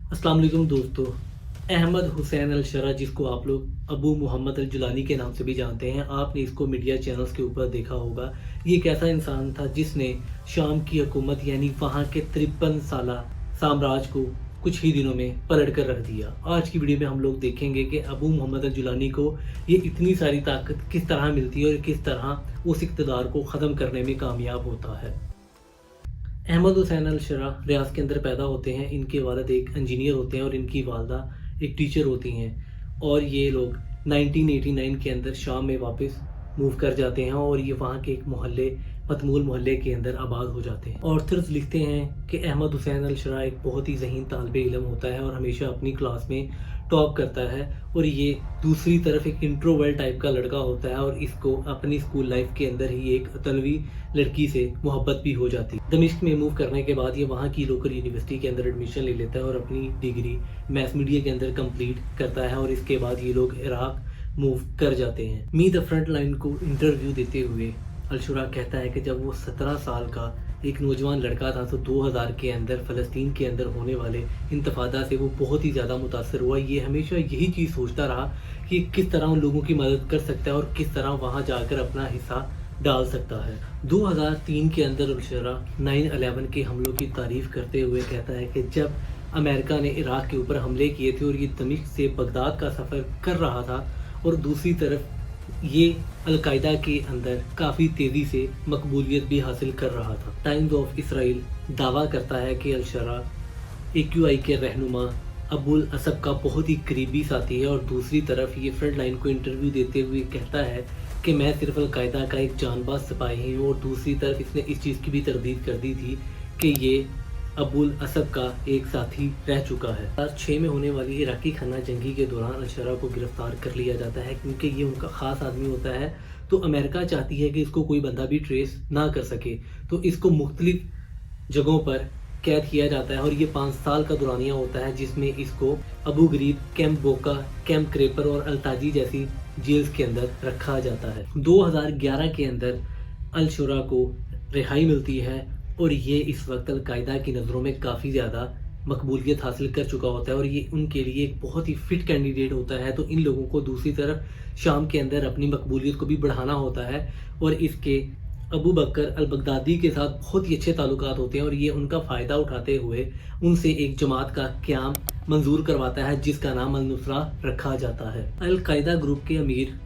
अस्सलाम वालेकुम दोस्तों। अहमद हुसैन अल-शरा, जिसको आप लोग अबू मोहम्मद अल-जुलानी के नाम से भी जानते हैं, आपने इसको मीडिया चैनल्स के ऊपर देखा होगा। ये एक ऐसा इंसान था जिसने शाम की हुकूमत यानी वहाँ के 53 साला साम्राज्य को कुछ ही दिनों में पलट कर रख दिया। आज की वीडियो में हम लोग देखेंगे कि अबू मोहम्मद अल-जुलानी को ये इतनी सारी ताकत किस तरह मिलती है और किस तरह उस इक़्तिदार को ख़त्म करने में कामयाब होता है। अहमद हुसैन अल-शरा रियाज के अंदर पैदा होते हैं। इनके वालिद एक इंजीनियर होते हैं और इनकी वालदा एक टीचर होती हैं, और ये लोग 1989 के अंदर शाम में वापस मूव कर जाते हैं और ये वहाँ के एक मोहल्ले मतमूल मोहल्ले के अंदर आबाद हो जाते हैं। ऑर्थर्स लिखते हैं कि अहमद हुसैन अल-शरा एक बहुत ही ज़हीन तालिबे इल्म होता है और हमेशा अपनी क्लास में टॉप करता है, और ये दूसरी तरफ एक इंट्रोवर्ट टाइप का लड़का होता है और इसको अपनी स्कूल लाइफ के अंदर ही एक अतलवी लड़की से मोहब्बत भी हो जाती है। दमिश्क में मूव करने के बाद ये वहाँ की लोकल यूनिवर्सिटी के अंदर एडमिशन ले लेता है और अपनी डिग्री मैथ मीडिया के अंदर कंप्लीट करता है, और इसके बाद ये लोग इराक मूव कर जाते हैं। मी द फ्रंट लाइन को इंटरव्यू देते हुए अल-शरा कहता है कि जब वो 17 साल का एक नौजवान लड़का था तो 2000 के अंदर फ़लस्तीन के अंदर होने वाले इंतफादा से वो बहुत ही ज़्यादा मुतासर हुआ। ये हमेशा यही चीज़ सोचता रहा कि किस तरह उन लोगों की मदद कर सकता है और किस तरह वहाँ जाकर अपना हिस्सा डाल सकता है। 2003 के अंदर अल-शरा 9/11 के हमलों की तारीफ़ करते हुए कहता है कि जब अमेरिका ने इराक के ऊपर हमले किए थे और ये दमिश्क से बगदाद का सफ़र कर रहा था, और दूसरी तरफ ये अलकायदा के अंदर काफ़ी तेज़ी से मकबूलियत भी हासिल कर रहा था। टाइम्स ऑफ इसराइल दावा करता है कि अल-शरा AQI के रहनुमा अबुल असद का बहुत ही करीबी साथी है, और दूसरी तरफ ये फ्रंट लाइन को इंटरव्यू देते हुए कहता है कि मैं सिर्फ अलकायदा का एक जानबाज सिपाही हूँ, और दूसरी तरफ इसने इस चीज़ की भी तरदीद कर दी थी कि ये अबुल असद का एक साथी रह चुका है। 2006 में होने वाली इराकी खाना जंगी के दौरान अल-शरा को गिरफ्तार कर लिया जाता है क्योंकि ये उनका ख़ास आदमी होता है, तो अमेरिका चाहती है कि इसको कोई बंदा भी ट्रेस ना कर सके, तो इसको मुख्तलिफ जगहों पर कैद किया जाता है, और ये 5 साल का दौरानिया होता है जिसमें इसको अबू गरीब, कैंप बोका, कैंप क्रेपर और अल्ताजी जैसी जेल्स के अंदर रखा जाता है। 2011 के अंदर अल-शरा को रिहाई मिलती है और ये इस वक्त अलकायदा की नज़रों में काफ़ी ज़्यादा मकबूलियत हासिल कर चुका होता है, और ये उनके लिए एक बहुत ही फिट कैंडिडेट होता है। तो इन लोगों को दूसरी तरफ शाम के अंदर अपनी मकबूलियत को भी बढ़ाना होता है, और इसके अबू बकर अल-बगदादी के साथ बहुत ही अच्छे ताल्लुकात होते हैं, और ये उनका फ़ायदा उठाते हुए उनसे एक जमात का क़याम मंजूर करवाता है जिसका नाम अल-नुसरा रखा जाता है। अलकायदा ग्रुप के अमीर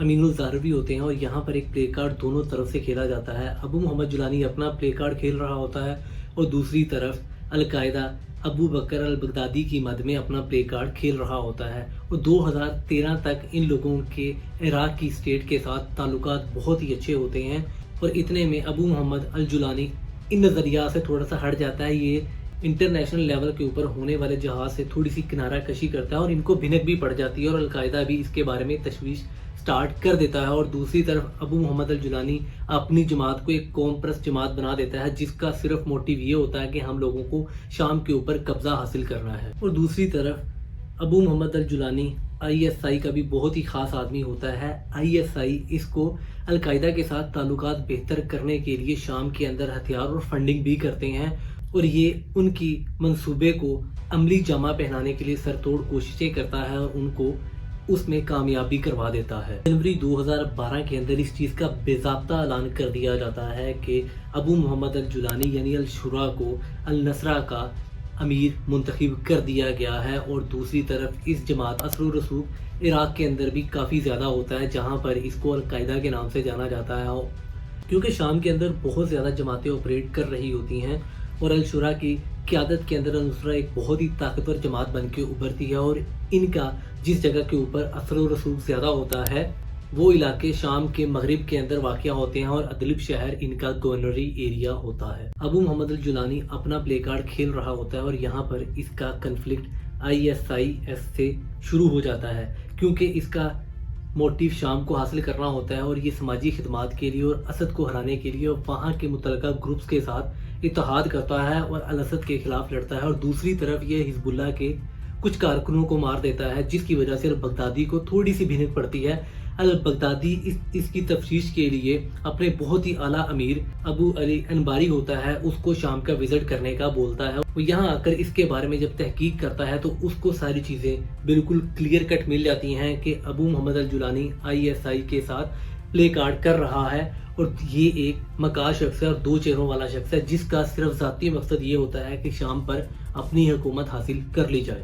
अमीनुल ज़ाहरवी होते हैं, और यहाँ पर एक प्ले कार्ड दोनों तरफ से खेला जाता है। अबू मोहम्मद जुलानी अपना प्ले कार्ड खेल रहा होता है, और दूसरी तरफ अलकायदा अबू बकर अल-बगदादी की मद में अपना प्ले कार्ड खेल रहा होता है। और 2013 तक इन लोगों के इराक की स्टेट के साथ ताल्लुकात बहुत ही अच्छे होते हैं, और इतने में अबू मोहम्मद अल-जुलानी इन नज़रिया से थोड़ा सा हट जाता है। ये इंटरनेशनल लेवल के ऊपर होने वाले जहाज़ से थोड़ी सी किनारा कशी करता है, और इनको भिनक भी पड़ जाती है, और अलकायदा भी इसके बारे में तशवीश स्टार्ट कर देता है। और दूसरी तरफ अबू मोहम्मद अल-जुलानी अपनी जमात को एक कौम परस्त जमात बना देता है जिसका सिर्फ मोटिव ये होता है कि हम लोगों को शाम के ऊपर कब्जा हासिल करना है। और दूसरी तरफ अबू मोहम्मद अल-जुलानी ISI का भी बहुत ही ख़ास आदमी होता है। ISI इसको अलकायदा के साथ ताल्लुकात बेहतर करने के लिए शाम के अंदर हथियार और फंडिंग भी करते हैं, और ये उनकी मंसूबे को अमली जामा पहनाने के लिए सरतोड़ कोशिशें करता है और उनको उसमें कामयाबी करवा देता है। जनवरी 2012 के अंदर इस चीज़ का बेज़ाब्ता ऐलान कर दिया जाता है कि अबू मोहम्मद अल-जुलानी यानी अल-शुरा को अल-नसरा का अमीर मुंतखब कर दिया गया है, और दूसरी तरफ इस जमात असर रसूख इराक के अंदर भी काफ़ी ज़्यादा होता है जहाँ पर इसको अलकायदा के नाम से जाना जाता है, क्योंकि शाम के अंदर बहुत ज़्यादा जमातें ऑपरेट कर रही होती हैं, और अल-शुरा की क़यादत के अंदर अल-नुसरा एक बहुत ही ताकतवर जमात बन के उभरती है। और इनका जिस जगह के ऊपर असर व रसूख ज़्यादा होता है वो इलाके शाम के मगरिब के अंदर वाक़या होते हैं, और अदलिब शहर इनका गवर्नरी एरिया होता है। अबू मोहम्मद अल-जुलानी अपना प्ले कार्ड खेल रहा होता है, और यहाँ पर इसका कन्फ्लिक्ट ISIS से शुरू हो जाता है, क्योंकि इसका मोटिव शाम को हासिल करना होता है, और ये समाजी खिदमात के लिए और असद को हराने के लिए वहाँ के मुतलका ग्रुप्स के साथ इत्तेहाद करता है और अल-असद के खिलाफ लड़ता है। और दूसरी तरफ ये हिजबुल्लाह के کچھ کارکنوں کو مار دیتا ہے، جس کی وجہ سے البغدادی کو تھوڑی سی بھنک پڑتی ہے۔ البغدادی اس کی تفتیش کے لیے اپنے بہت ہی اعلیٰ امیر ابو علی انباری ہوتا ہے، اس کو شام کا وزٹ کرنے کا بولتا ہے۔ وہ یہاں آ کر اس کے بارے میں جب تحقیق کرتا ہے تو اس کو ساری چیزیں بالکل کلیئر کٹ مل جاتی ہیں کہ ابو محمد الجولانی ISI کے ساتھ پلے کارڈ کر رہا ہے، اور یہ ایک مکار شخص ہے اور دو چہروں والا شخص ہے، جس کا صرف ذاتی مقصد یہ ہوتا ہے کہ شام پر اپنی حکومت حاصل کر لی جائے۔